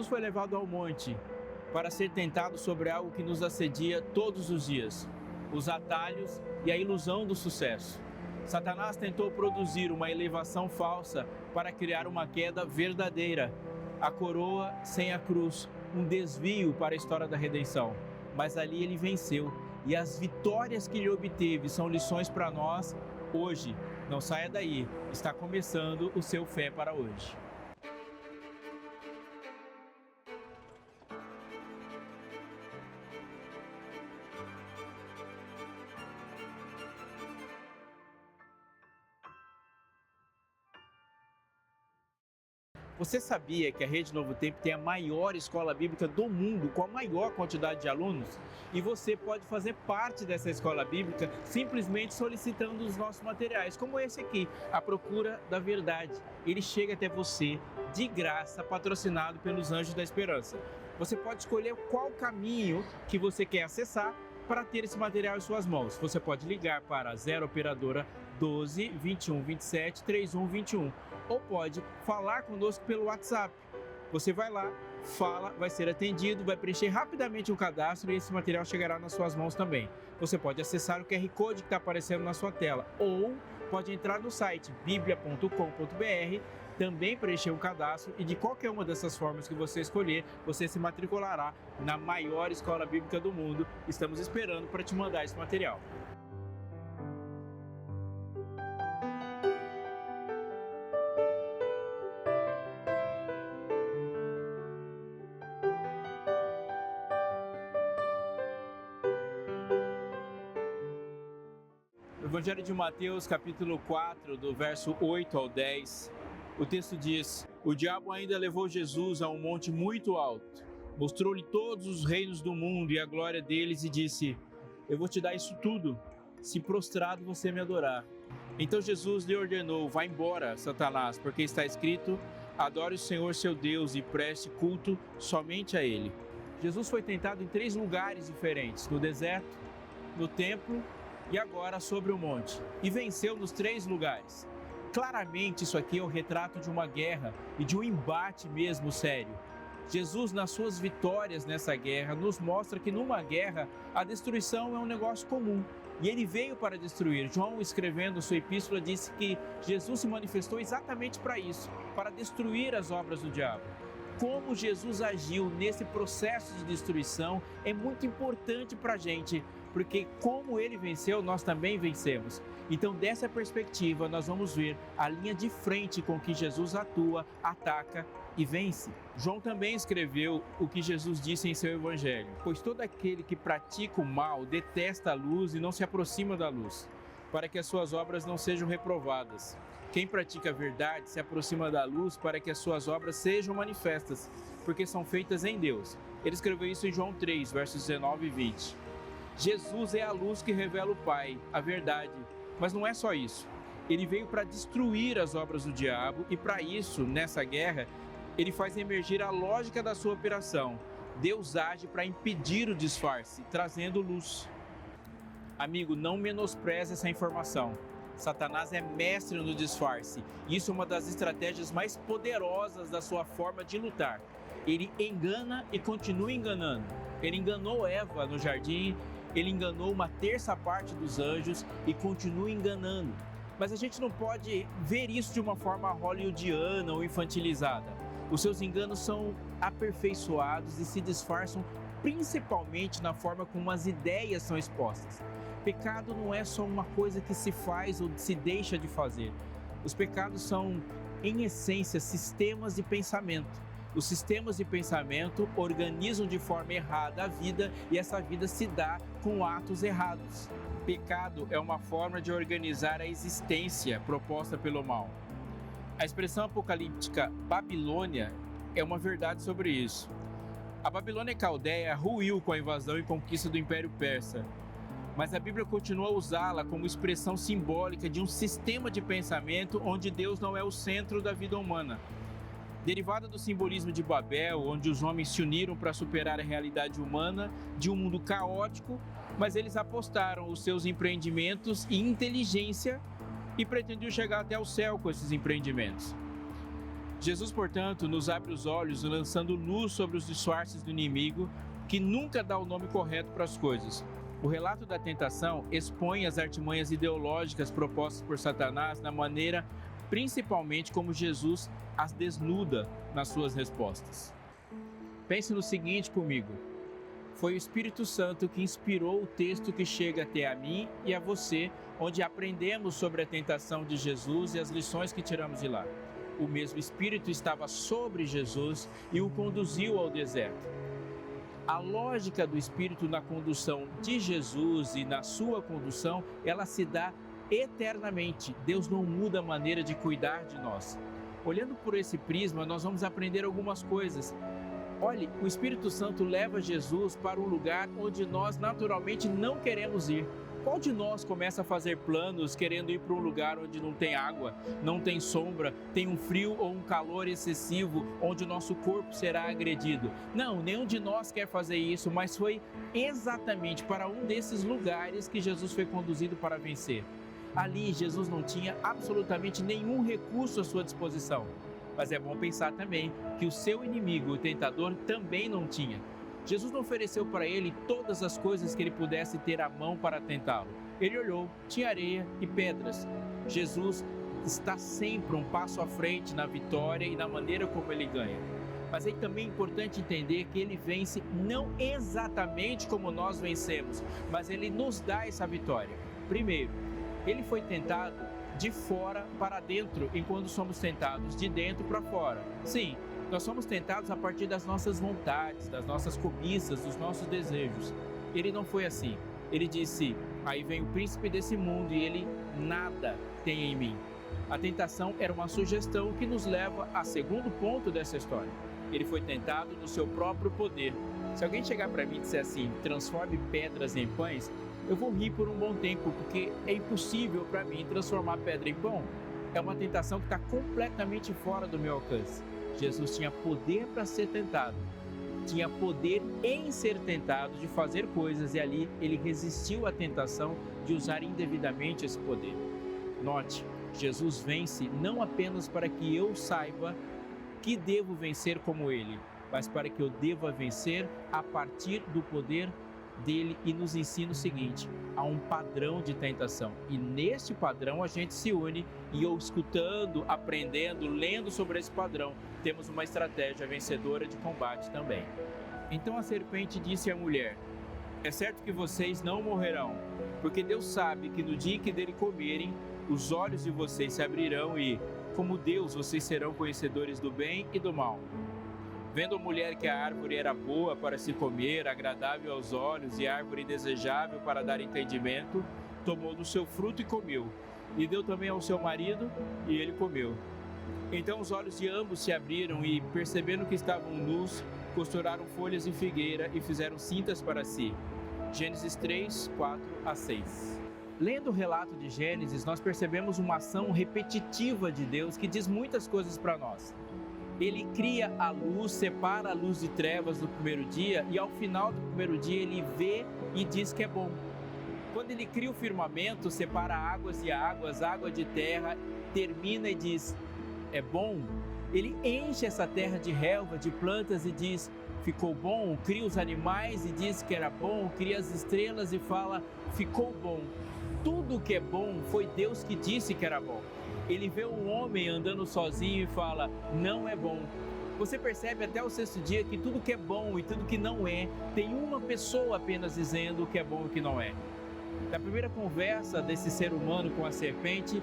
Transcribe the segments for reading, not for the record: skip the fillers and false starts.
Jesus foi levado ao monte para ser tentado sobre algo que nos assedia todos os dias: os atalhos e a ilusão do sucesso. Satanás tentou produzir uma elevação falsa para criar uma queda verdadeira, a coroa sem a cruz, um desvio para a história da redenção. Mas ali ele venceu, e as vitórias que ele obteve são lições para nós hoje. Não saia daí, está começando o seu Fé para Hoje. Você sabia que a Rede Novo Tempo tem a maior escola bíblica do mundo, com a maior quantidade de alunos? E você pode fazer parte dessa escola bíblica simplesmente solicitando os nossos materiais, como esse aqui, A Procura da Verdade. Ele chega até você de graça, patrocinado pelos Anjos da Esperança. Você pode escolher qual caminho que você quer acessar para ter esse material em suas mãos. Você pode ligar para 0 operadora 12 21 27 31 21 ou pode falar conosco pelo WhatsApp. Você vai lá, fala, vai ser atendido, vai preencher rapidamente o cadastro e esse material chegará nas suas mãos também. Você pode acessar o QR Code que está aparecendo na sua tela ou pode entrar no site biblia.com.br, também preencher o cadastro e de qualquer uma dessas formas que você escolher, você se matriculará na maior escola bíblica do mundo. Estamos esperando para te mandar esse material. Evangelho de Mateus, capítulo 4, do verso 8 ao 10, o texto diz: O diabo ainda levou Jesus a um monte muito alto, mostrou-lhe todos os reinos do mundo e a glória deles e disse: Eu vou te dar isso tudo, se prostrado você me adorar. Então Jesus lhe ordenou: Vá embora, Satanás, porque está escrito: Adore o Senhor seu Deus e preste culto somente a Ele. Jesus foi tentado em 3 lugares diferentes: no deserto, no templo e agora sobre o monte, e venceu nos 3 lugares. Claramente isso aqui é o retrato de uma guerra e de um embate mesmo sério. Jesus, nas suas vitórias nessa guerra, nos mostra que numa guerra a destruição é um negócio comum e ele veio para destruir. João, escrevendo sua epístola, disse que Jesus se manifestou exatamente para isso, para destruir as obras do diabo. Como Jesus agiu nesse processo de destruição é muito importante para a gente, porque como ele venceu, nós também vencemos. Então, dessa perspectiva, nós vamos ver a linha de frente com que Jesus atua, ataca e vence. João também escreveu o que Jesus disse em seu evangelho: Pois todo aquele que pratica o mal detesta a luz e não se aproxima da luz, para que as suas obras não sejam reprovadas. Quem pratica a verdade se aproxima da luz para que as suas obras sejam manifestas, porque são feitas em Deus. Ele escreveu isso em João 3, versos 19 e 20. Jesus é a luz que revela o Pai, a verdade. Mas não é só isso. Ele veio para destruir as obras do diabo e para isso, nessa guerra, ele faz emergir a lógica da sua operação. Deus age para impedir o disfarce, trazendo luz. Amigo, não menospreze essa informação. Satanás é mestre no disfarce. Isso é uma das estratégias mais poderosas da sua forma de lutar. Ele engana e continua enganando. Ele enganou Eva no jardim, ele enganou uma terça parte dos anjos e continua enganando. Mas a gente não pode ver isso de uma forma hollywoodiana ou infantilizada. Os seus enganos são aperfeiçoados e se disfarçam principalmente na forma como as ideias são expostas. Pecado não é só uma coisa que se faz ou se deixa de fazer. Os pecados são, em essência, sistemas de pensamento. Os sistemas de pensamento organizam de forma errada a vida e essa vida se dá com atos errados. Pecado é uma forma de organizar a existência proposta pelo mal. A expressão apocalíptica Babilônia é uma verdade sobre isso. A Babilônia Caldeia ruiu com a invasão e conquista do Império Persa, mas a Bíblia continua a usá-la como expressão simbólica de um sistema de pensamento onde Deus não é o centro da vida humana. Derivada do simbolismo de Babel, onde os homens se uniram para superar a realidade humana de um mundo caótico, mas eles apostaram os seus empreendimentos e inteligência e pretendiam chegar até o céu com esses empreendimentos. Jesus, portanto, nos abre os olhos, lançando luz sobre os disfarces do inimigo, que nunca dá o nome correto para as coisas. O relato da tentação expõe as artimanhas ideológicas propostas por Satanás na maneira, principalmente, como Jesus as desnuda nas suas respostas. Pense no seguinte comigo: foi o Espírito Santo que inspirou o texto que chega até a mim e a você, onde aprendemos sobre a tentação de Jesus e as lições que tiramos de lá. O mesmo Espírito estava sobre Jesus e o conduziu ao deserto. A lógica do Espírito na condução de Jesus e na sua condução, ela se dá eternamente. Deus não muda a maneira de cuidar de nós. Olhando por esse prisma, nós vamos aprender algumas coisas. Olhe, o Espírito Santo leva Jesus para um lugar onde nós naturalmente não queremos ir. Qual de nós começa a fazer planos querendo ir para um lugar onde não tem água, não tem sombra, tem um frio ou um calor excessivo, onde o nosso corpo será agredido? Não, nenhum de nós quer fazer isso, mas foi exatamente para um desses lugares que Jesus foi conduzido para vencer. Ali, Jesus não tinha absolutamente nenhum recurso à sua disposição. Mas é bom pensar também que o seu inimigo, o tentador, também não tinha. Jesus não ofereceu para ele todas as coisas que ele pudesse ter à mão para tentá-lo. Ele olhou, tinha areia e pedras. Jesus está sempre um passo à frente na vitória e na maneira como ele ganha. Mas é também importante entender que ele vence não exatamente como nós vencemos, mas ele nos dá essa vitória. Primeiro, ele foi tentado de fora para dentro, enquanto somos tentados de dentro para fora. Sim, nós somos tentados a partir das nossas vontades, das nossas cobiças, dos nossos desejos. Ele não foi assim. Ele disse: aí vem o príncipe desse mundo e ele nada tem em mim. A tentação era uma sugestão que nos leva ao segundo ponto dessa história. Ele foi tentado no seu próprio poder. Se alguém chegar para mim e disser assim: transforme pedras em pães, eu vou rir por um bom tempo, porque é impossível para mim transformar pedra em pão. É uma tentação que está completamente fora do meu alcance. Jesus tinha poder para ser tentado, tinha poder em ser tentado de fazer coisas, e ali ele resistiu à tentação de usar indevidamente esse poder. Note, Jesus vence não apenas para que eu saiba que devo vencer como ele, mas para que eu deva vencer a partir do poder dele, e nos ensina o seguinte: há um padrão de tentação, e neste padrão a gente se une, e eu escutando, aprendendo, lendo sobre esse padrão, temos uma estratégia vencedora de combate também. Então a serpente disse à mulher: é certo que vocês não morrerão, porque Deus sabe que no dia que dele comerem, os olhos de vocês se abrirão e, como Deus, vocês serão conhecedores do bem e do mal. Vendo a mulher que a árvore era boa para se comer, agradável aos olhos e árvore desejável para dar entendimento, tomou do seu fruto e comeu. E deu também ao seu marido, e ele comeu. Então os olhos de ambos se abriram e, percebendo que estavam nus, costuraram folhas de figueira e fizeram cintas para si. Gênesis 3, 4 a 6. Lendo o relato de Gênesis, nós percebemos uma ação repetitiva de Deus que diz muitas coisas para nós. Ele cria a luz, separa a luz de trevas no primeiro dia, e ao final do primeiro dia ele vê e diz que é bom. Quando ele cria o firmamento, separa águas e águas, água de terra, termina e diz: é bom. Ele enche essa terra de relva, de plantas e diz: ficou bom. Cria os animais e diz que era bom. Cria as estrelas e fala: ficou bom. Tudo que é bom foi Deus que disse que era bom. Ele vê um homem andando sozinho e fala: não é bom. Você percebe até o sexto dia que tudo que é bom e tudo que não é, tem uma pessoa apenas dizendo o que é bom e o que não é. Na primeira conversa desse ser humano com a serpente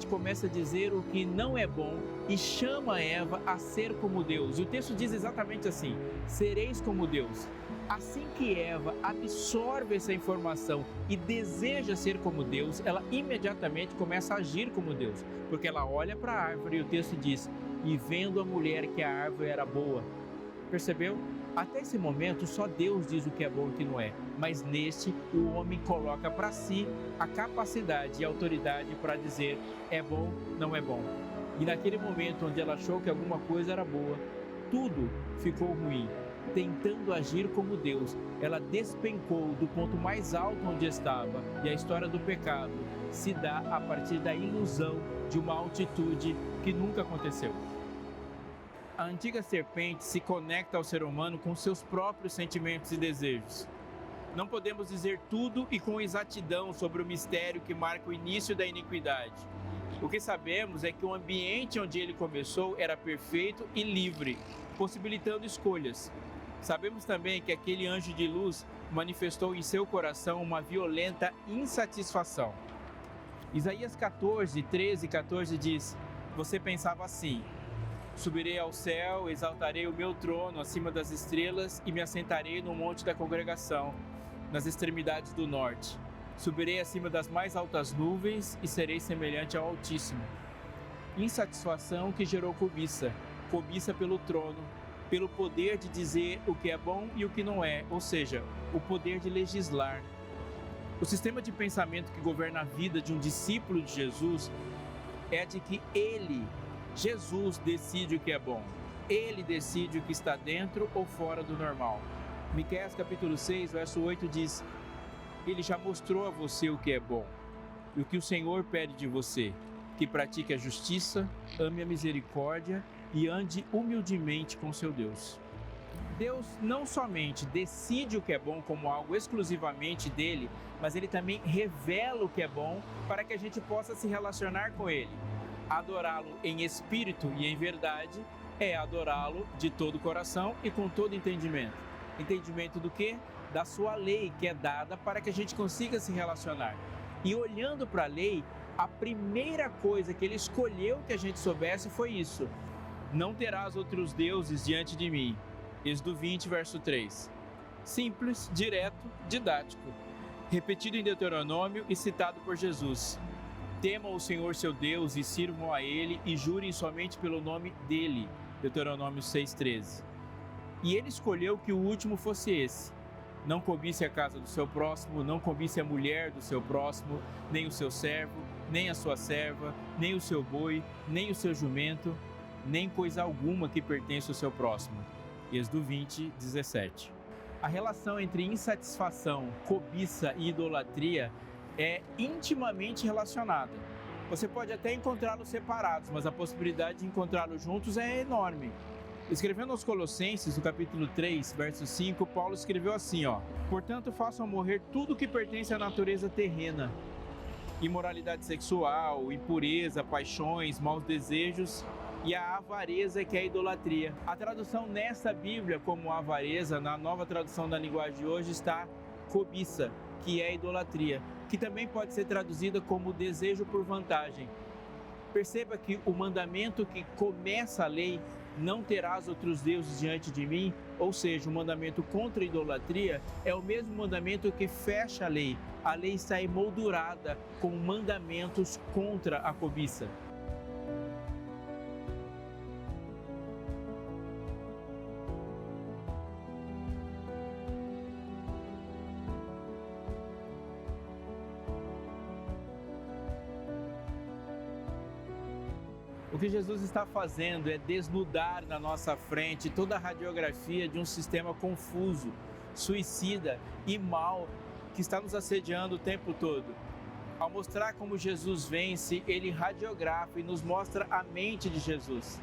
começa a dizer o que não é bom e chama Eva a ser como Deus. E o texto diz exatamente assim: sereis como Deus. Assim que Eva absorve essa informação e deseja ser como Deus, ela imediatamente começa a agir como Deus, porque ela olha para a árvore e o texto diz: e vendo a mulher que a árvore era boa. Percebeu? Até esse momento só Deus diz o que é bom e o que não é, mas neste o homem coloca para si a capacidade e a autoridade para dizer é bom, não é bom. E naquele momento onde ela achou que alguma coisa era boa, tudo ficou ruim. Tentando agir como Deus, ela despencou do ponto mais alto onde estava, e a história do pecado se dá a partir da ilusão de uma altitude que nunca aconteceu. A antiga serpente se conecta ao ser humano com seus próprios sentimentos e desejos. Não podemos dizer tudo e com exatidão sobre o mistério que marca o início da iniquidade. O que sabemos é que o ambiente onde ele começou era perfeito e livre, possibilitando escolhas. Sabemos também que aquele anjo de luz manifestou em seu coração uma violenta insatisfação. Isaías 14, 13 e 14 diz: Você pensava assim: subirei ao céu, exaltarei o meu trono acima das estrelas e me assentarei no monte da congregação, nas extremidades do norte. Subirei acima das mais altas nuvens e serei semelhante ao Altíssimo. Insatisfação que gerou cobiça, cobiça pelo trono, pelo poder de dizer o que é bom e o que não é, ou seja, o poder de legislar. O sistema de pensamento que governa a vida de um discípulo de Jesus é de que ele, Jesus, decide o que é bom. Ele decide o que está dentro ou fora do normal. Miqueias capítulo 6, verso 8 diz: Ele já mostrou a você o que é bom. E o que o Senhor pede de você: que pratique a justiça, ame a misericórdia e ande humildemente com seu Deus. Deus não somente decide o que é bom como algo exclusivamente dele, mas ele também revela o que é bom para que a gente possa se relacionar com ele. Adorá-lo em espírito e em verdade é adorá-lo de todo o coração e com todo entendimento. Entendimento do quê? Da sua lei, que é dada para que a gente consiga se relacionar. E olhando para a lei, a primeira coisa que ele escolheu que a gente soubesse foi isso: não terás outros deuses diante de mim. Êxodo 20, verso 3. Simples, direto, didático. Repetido em Deuteronômio e citado por Jesus. Temam o Senhor seu Deus e sirvam a Ele e jurem somente pelo nome dEle. Deuteronômio 6,13. E ele escolheu que o último fosse esse: não cobice a casa do seu próximo, não cobice a mulher do seu próximo, nem o seu servo, nem a sua serva, nem o seu boi, nem o seu jumento, nem coisa alguma que pertence ao seu próximo. Êxodo 20, 17. A relação entre insatisfação, cobiça e idolatria é intimamente relacionada. Você pode até encontrá-los separados, mas a possibilidade de encontrá-los juntos é enorme. Escrevendo aos Colossenses, no capítulo 3, verso 5, Paulo escreveu assim, Portanto, façam morrer tudo que pertence à natureza terrena: imoralidade sexual, impureza, paixões, maus desejos e a avareza, que é a idolatria. A tradução nessa Bíblia como avareza, na nova tradução da linguagem de hoje, está cobiça, que é a idolatria, que também pode ser traduzida como desejo por vantagem. Perceba que o mandamento que começa a lei, não terás outros deuses diante de mim, ou seja, o mandamento contra a idolatria, é o mesmo mandamento que fecha a lei. A lei está emoldurada com mandamentos contra a cobiça. O que Jesus está fazendo é desnudar na nossa frente toda a radiografia de um sistema confuso, suicida e mau que está nos assediando o tempo todo. Ao mostrar como Jesus vence, ele radiografa e nos mostra a mente de Jesus.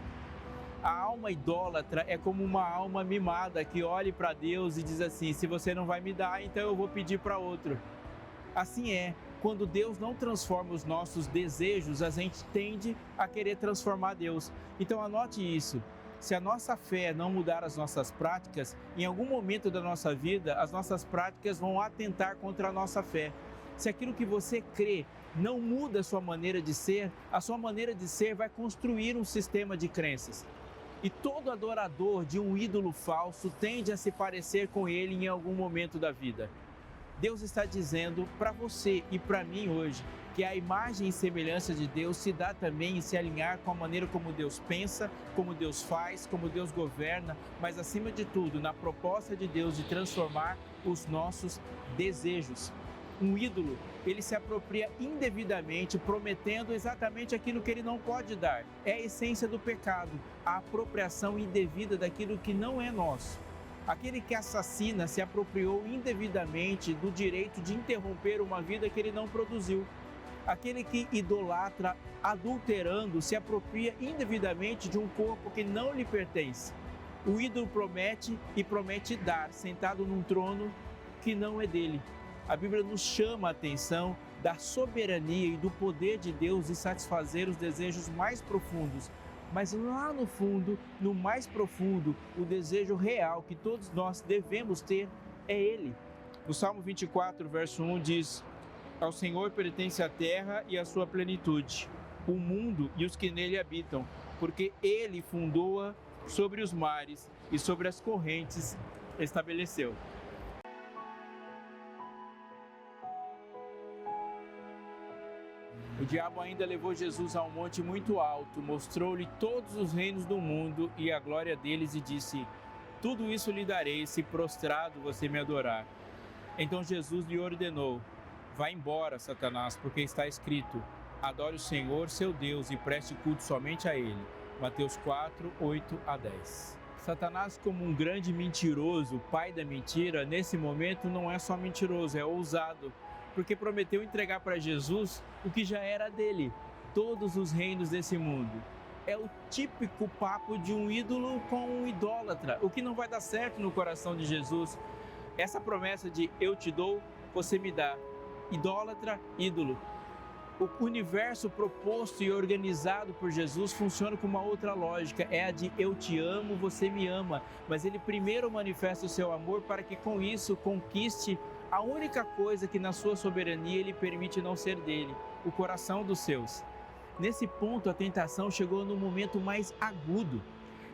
A alma idólatra é como uma alma mimada que olha para Deus e diz assim: se você não vai me dar, então eu vou pedir para outro. Assim é. Quando Deus não transforma os nossos desejos, a gente tende a querer transformar Deus. Então anote isso: se a nossa fé não mudar as nossas práticas, em algum momento da nossa vida, as nossas práticas vão atentar contra a nossa fé. Se aquilo que você crê não muda a sua maneira de ser, a sua maneira de ser vai construir um sistema de crenças. E todo adorador de um ídolo falso tende a se parecer com ele em algum momento da vida. Deus está dizendo para você e para mim hoje que a imagem e semelhança de Deus se dá também em se alinhar com a maneira como Deus pensa, como Deus faz, como Deus governa, mas acima de tudo na proposta de Deus de transformar os nossos desejos. Um ídolo, ele se apropria indevidamente, prometendo exatamente aquilo que ele não pode dar. É a essência do pecado, a apropriação indevida daquilo que não é nosso. Aquele que assassina se apropriou indevidamente do direito de interromper uma vida que ele não produziu. Aquele que idolatra adulterando se apropria indevidamente de um corpo que não lhe pertence. O ídolo promete e promete dar, sentado num trono que não é dele. A Bíblia nos chama a atenção da soberania e do poder de Deus de satisfazer os desejos mais profundos. Mas lá no fundo, no mais profundo, o desejo real que todos nós devemos ter é Ele. O Salmo 24, verso 1 diz: ao Senhor pertence a terra e a sua plenitude, o mundo e os que nele habitam, porque Ele fundou-a sobre os mares e sobre as correntes estabeleceu. O diabo ainda levou Jesus a um monte muito alto, mostrou-lhe todos os reinos do mundo e a glória deles e disse: tudo isso lhe darei se prostrado você me adorar. Então Jesus lhe ordenou: vá embora, Satanás, porque está escrito: adore o Senhor, seu Deus, e preste culto somente a Ele. Mateus 4, 8 a 10. Satanás, como um grande mentiroso, pai da mentira, nesse momento não é só mentiroso, é ousado, porque prometeu entregar para Jesus o que já era dele, todos os reinos desse mundo. É o típico papo de um ídolo com um idólatra, o que não vai dar certo no coração de Jesus. Essa promessa de eu te dou, você me dá. Idólatra, ídolo. O universo proposto e organizado por Jesus funciona com uma outra lógica, é a de eu te amo, você me ama, mas ele primeiro manifesta o seu amor para que com isso conquiste a única coisa que na sua soberania ele permite não ser dele, o coração dos seus. Nesse ponto a tentação chegou no momento mais agudo.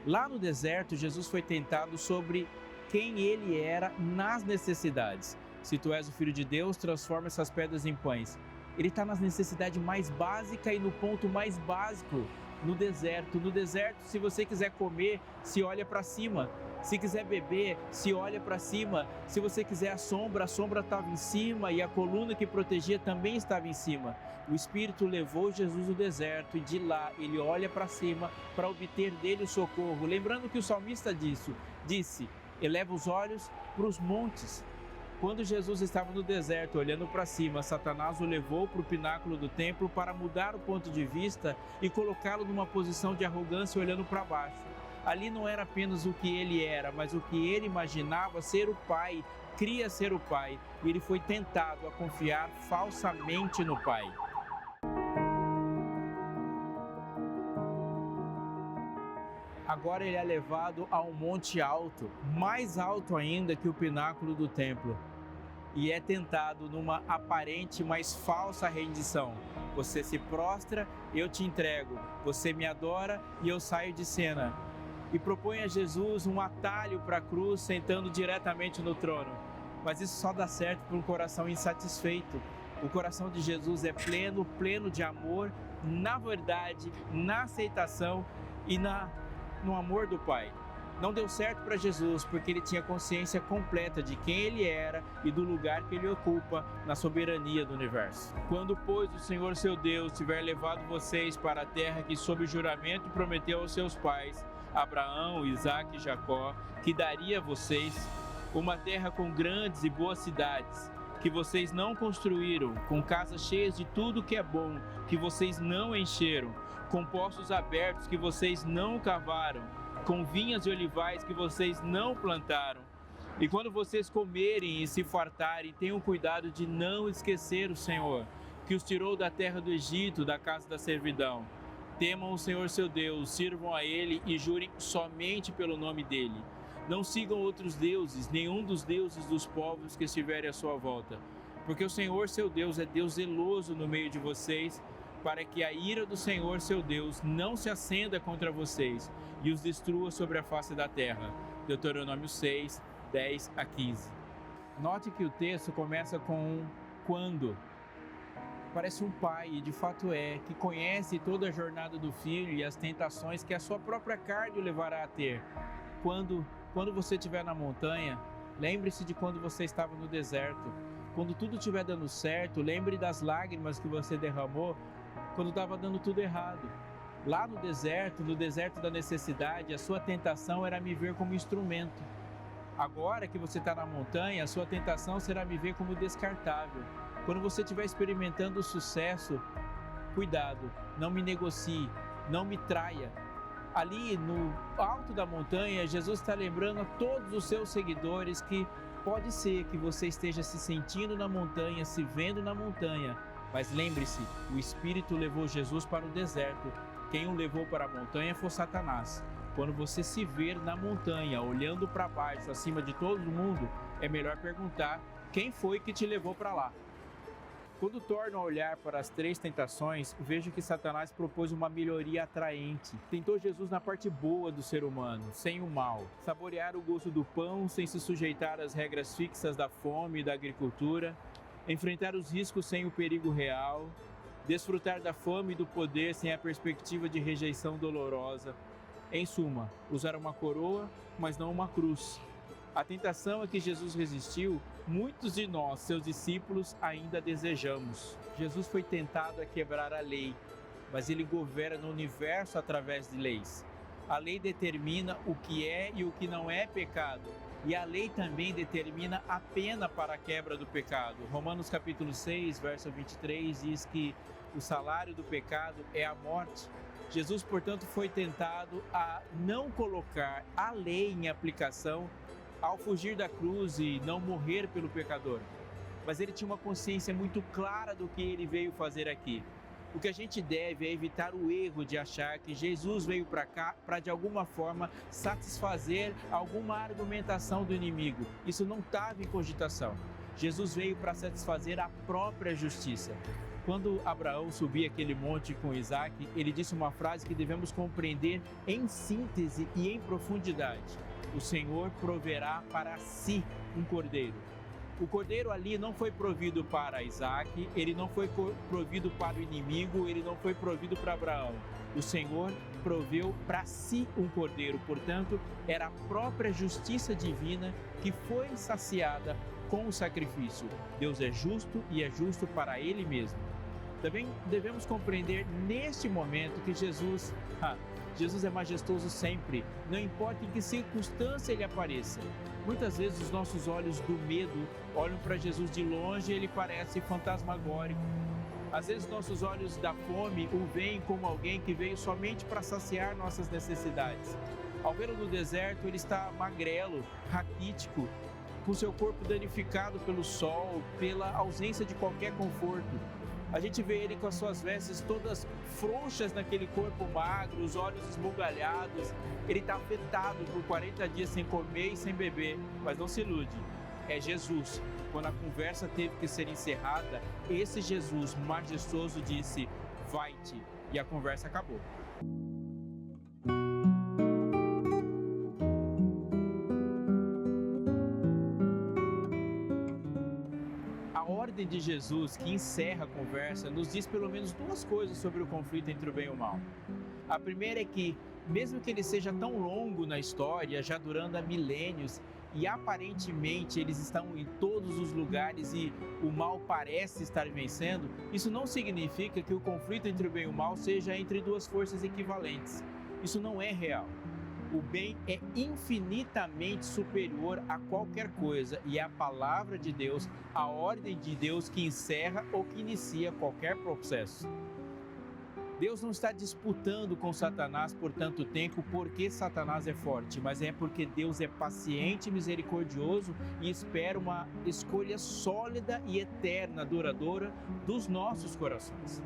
Lá no deserto, Jesus foi tentado sobre quem ele era nas necessidades. Se tu és o Filho de Deus, transforma essas pedras em pães. Ele está nas necessidades mais básicas e no ponto mais básico, no deserto. No deserto, se você quiser comer, se olha para cima. Se quiser beber, se olha para cima. Se você quiser a sombra estava em cima e a coluna que protegia também estava em cima. O Espírito levou Jesus ao deserto e de lá ele olha para cima para obter dele o socorro. Lembrando que o salmista disse, eleva os olhos para os montes. Quando Jesus estava no deserto olhando para cima, Satanás o levou para o pináculo do templo para mudar o ponto de vista e colocá-lo numa posição de arrogância olhando para baixo. Ali não era apenas o que ele era, mas o que ele imaginava ser o Pai, cria ser o Pai, e ele foi tentado a confiar falsamente no Pai. Agora ele é levado a um monte alto, mais alto ainda que o pináculo do templo, e é tentado numa aparente, mas falsa rendição. Você se prostra, eu te entrego. Você me adora e eu saio de cena. E propõe a Jesus um atalho para a cruz, sentando diretamente no trono. Mas isso só dá certo para um coração insatisfeito. O coração de Jesus é pleno, pleno de amor, na verdade, na aceitação e no amor do Pai. Não deu certo para Jesus porque ele tinha consciência completa de quem ele era e do lugar que ele ocupa na soberania do universo. Quando, pois, o Senhor seu Deus tiver levado vocês para a terra que sob juramento prometeu aos seus pais, Abraão, Isaque e Jacó, que daria a vocês, uma terra com grandes e boas cidades, que vocês não construíram, com casas cheias de tudo que é bom, que vocês não encheram, com poços abertos que vocês não cavaram, com vinhas e olivais que vocês não plantaram. E quando vocês comerem e se fartarem, tenham cuidado de não esquecer o Senhor, que os tirou da terra do Egito, da casa da servidão. Temam o Senhor seu Deus, sirvam a Ele e jurem somente pelo nome dEle. Não sigam outros deuses, nenhum dos deuses dos povos que estiverem à sua volta, porque o Senhor seu Deus é Deus zeloso no meio de vocês, para que a ira do Senhor seu Deus não se acenda contra vocês e os destrua sobre a face da terra. Deuteronômio 6, 10 a 15. Note que o texto começa com um quando. Parece um pai, e de fato é, que conhece toda a jornada do filho e as tentações que a sua própria carne o levará a ter. Quando você estiver na montanha, lembre-se de quando você estava no deserto. Quando tudo estiver dando certo, lembre das lágrimas que você derramou quando estava dando tudo errado. Lá no deserto da necessidade, a sua tentação era me ver como instrumento. Agora que você está na montanha, a sua tentação será me ver como descartável. Quando você estiver experimentando o sucesso, cuidado, não me negocie, não me traia. Ali no alto da montanha, Jesus está lembrando a todos os seus seguidores que pode ser que você esteja se sentindo na montanha, se vendo na montanha, mas lembre-se, o Espírito levou Jesus para o deserto. Quem o levou para a montanha foi Satanás. Quando você se ver na montanha, olhando para baixo, acima de todo mundo, é melhor perguntar quem foi que te levou para lá. Quando torno a olhar para as 3 tentações, vejo que Satanás propôs uma melhoria atraente. Tentou Jesus na parte boa do ser humano, sem o mal. Saborear o gosto do pão sem se sujeitar às regras fixas da fome e da agricultura. Enfrentar os riscos sem o perigo real. Desfrutar da fama e do poder sem a perspectiva de rejeição dolorosa. Em suma, usar uma coroa, mas não uma cruz. A tentação a que Jesus resistiu, muitos de nós, seus discípulos, ainda desejamos. Jesus foi tentado a quebrar a lei, mas ele governa o universo através de leis. A lei determina o que é e o que não é pecado, e a lei também determina a pena para a quebra do pecado. Romanos capítulo 6, verso 23 diz que o salário do pecado é a morte. Jesus, portanto, foi tentado a não colocar a lei em aplicação ao fugir da cruz e não morrer pelo pecador. Mas ele tinha uma consciência muito clara do que ele veio fazer aqui. O que a gente deve é evitar o erro de achar que Jesus veio para cá para de alguma forma satisfazer alguma argumentação do inimigo. Isso não estava em cogitação. Jesus veio para satisfazer a própria justiça. Quando Abraão subia aquele monte com Isaac, ele disse uma frase que devemos compreender em síntese e em profundidade. O Senhor proverá para si um cordeiro. O cordeiro ali não foi provido para Isaac, ele não foi provido para o inimigo, ele não foi provido para Abraão. O Senhor proveu para si um cordeiro, portanto, era a própria justiça divina que foi saciada com o sacrifício. Deus é justo e é justo para Ele mesmo. Também devemos compreender neste momento que Jesus é majestoso sempre, não importa em que circunstância Ele apareça. Muitas vezes os nossos olhos do medo olham para Jesus de longe e Ele parece fantasmagórico. Às vezes nossos olhos da fome o veem como alguém que veio somente para saciar nossas necessidades. Ao vê-lo no deserto, Ele está magrelo, raquítico, com seu corpo danificado pelo sol, pela ausência de qualquer conforto. A gente vê ele com as suas vestes todas frouxas naquele corpo magro, os olhos esbugalhados. Ele está afetado por 40 dias sem comer e sem beber, mas não se ilude. É Jesus. Quando a conversa teve que ser encerrada, esse Jesus majestoso disse, vai-te, e a conversa acabou. A ordem de Jesus, que encerra a conversa, nos diz pelo menos 2 coisas sobre o conflito entre o bem e o mal. A primeira é que, mesmo que ele seja tão longo na história, já durando há milênios, e aparentemente eles estão em todos os lugares e o mal parece estar vencendo, isso não significa que o conflito entre o bem e o mal seja entre 2 forças equivalentes. Isso não é real. O bem é infinitamente superior a qualquer coisa e é a palavra de Deus, a ordem de Deus que encerra ou que inicia qualquer processo. Deus não está disputando com Satanás por tanto tempo porque Satanás é forte, mas é porque Deus é paciente e misericordioso e espera uma escolha sólida e eterna, duradoura dos nossos corações.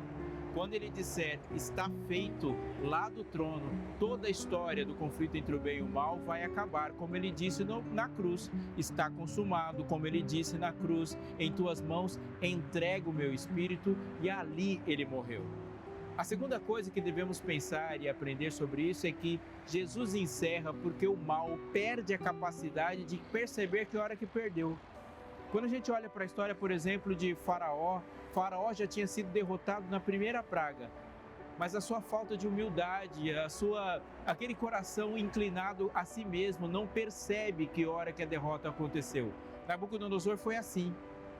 Quando ele disser, está feito, lá do trono, toda a história do conflito entre o bem e o mal vai acabar, como ele disse na cruz, está consumado, como ele disse na cruz, em tuas mãos entrego o meu espírito, e ali ele morreu. A segunda coisa que devemos pensar e aprender sobre isso é que Jesus encerra porque o mal perde a capacidade de perceber que hora que perdeu. Quando a gente olha para a história, por exemplo, de Faraó já tinha sido derrotado na primeira praga, mas a sua falta de humildade, aquele coração inclinado a si mesmo, não percebe que hora que a derrota aconteceu. Nabucodonosor foi assim.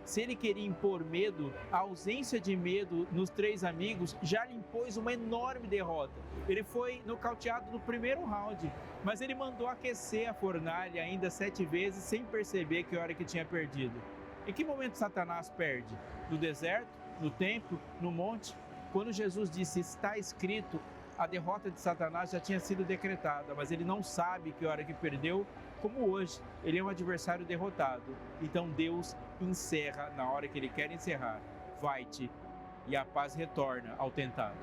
Se ele queria impor medo, a ausência de medo nos 3 amigos já lhe impôs uma enorme derrota. Ele foi nocauteado no primeiro round, mas ele mandou aquecer a fornalha ainda 7 vezes sem perceber que hora que tinha perdido. Em que momento Satanás perde? No deserto, no templo, no monte? Quando Jesus disse está escrito, a derrota de Satanás já tinha sido decretada, mas ele não sabe que hora que perdeu, como hoje, ele é um adversário derrotado. Então Deus encerra na hora que ele quer encerrar. Vai-te, e a paz retorna ao tentado.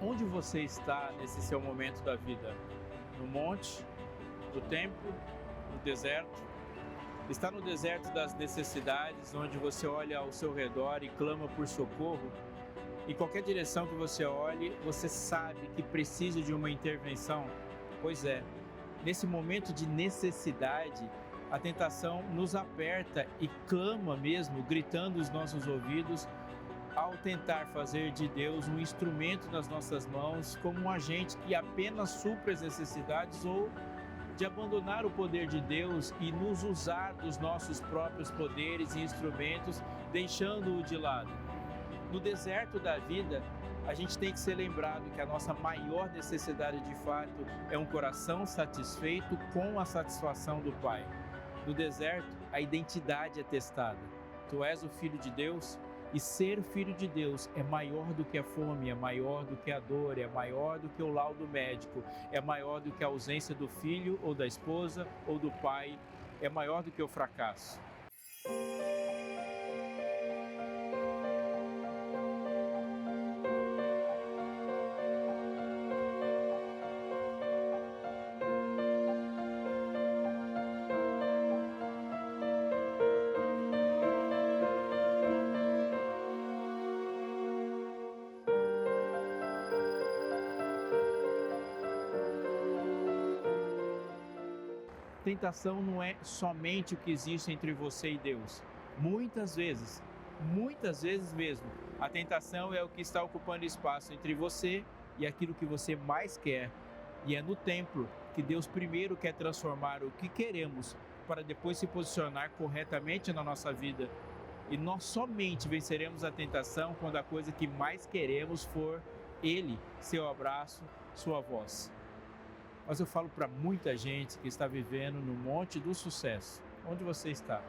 Onde você está nesse seu momento da vida? No monte, no templo, no deserto? Está no deserto das necessidades, onde você olha ao seu redor e clama por socorro? Em qualquer direção que você olhe, você sabe que precisa de uma intervenção? Pois é, nesse momento de necessidade, a tentação nos aperta e clama mesmo, gritando os nossos ouvidos, ao tentar fazer de Deus um instrumento nas nossas mãos, como um agente que apenas supre as necessidades, ou de abandonar o poder de Deus e nos usar dos nossos próprios poderes e instrumentos, deixando-o de lado. No deserto da vida, a gente tem que ser lembrado que a nossa maior necessidade de fato é um coração satisfeito com a satisfação do Pai. No deserto, a identidade é testada. Tu és o Filho de Deus, e ser filho de Deus é maior do que a fome, é maior do que a dor, é maior do que o laudo médico, é maior do que a ausência do filho ou da esposa ou do pai, é maior do que o fracasso. Tentação não é somente o que existe entre você e Deus. Muitas vezes mesmo, a tentação é o que está ocupando espaço entre você e aquilo que você mais quer. E é no templo que Deus primeiro quer transformar o que queremos, para depois se posicionar corretamente na nossa vida. E nós somente venceremos a tentação quando a coisa que mais queremos for Ele, seu abraço, sua voz. Mas eu falo para muita gente que está vivendo no monte do sucesso. Onde você está?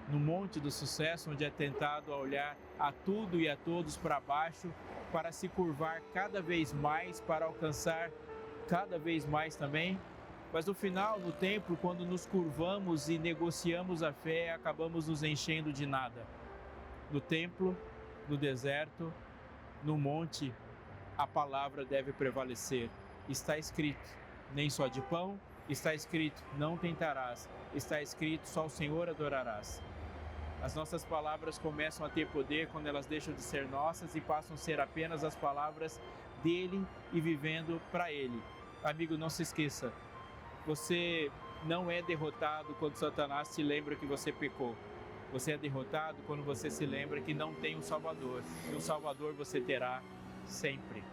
No monte do sucesso, onde é tentado a olhar a tudo e a todos para baixo, para se curvar cada vez mais, para alcançar cada vez mais também. Mas no final, no templo, quando nos curvamos e negociamos a fé, acabamos nos enchendo de nada. No templo, no deserto, no monte, a palavra deve prevalecer. Está escrito. Nem só de pão, está escrito, não tentarás, está escrito, só o Senhor adorarás. As nossas palavras começam a ter poder quando elas deixam de ser nossas e passam a ser apenas as palavras dele e vivendo para ele. Amigo, não se esqueça, você não é derrotado quando Satanás se lembra que você pecou. Você é derrotado quando você se lembra que não tem um Salvador, e um Salvador você terá sempre.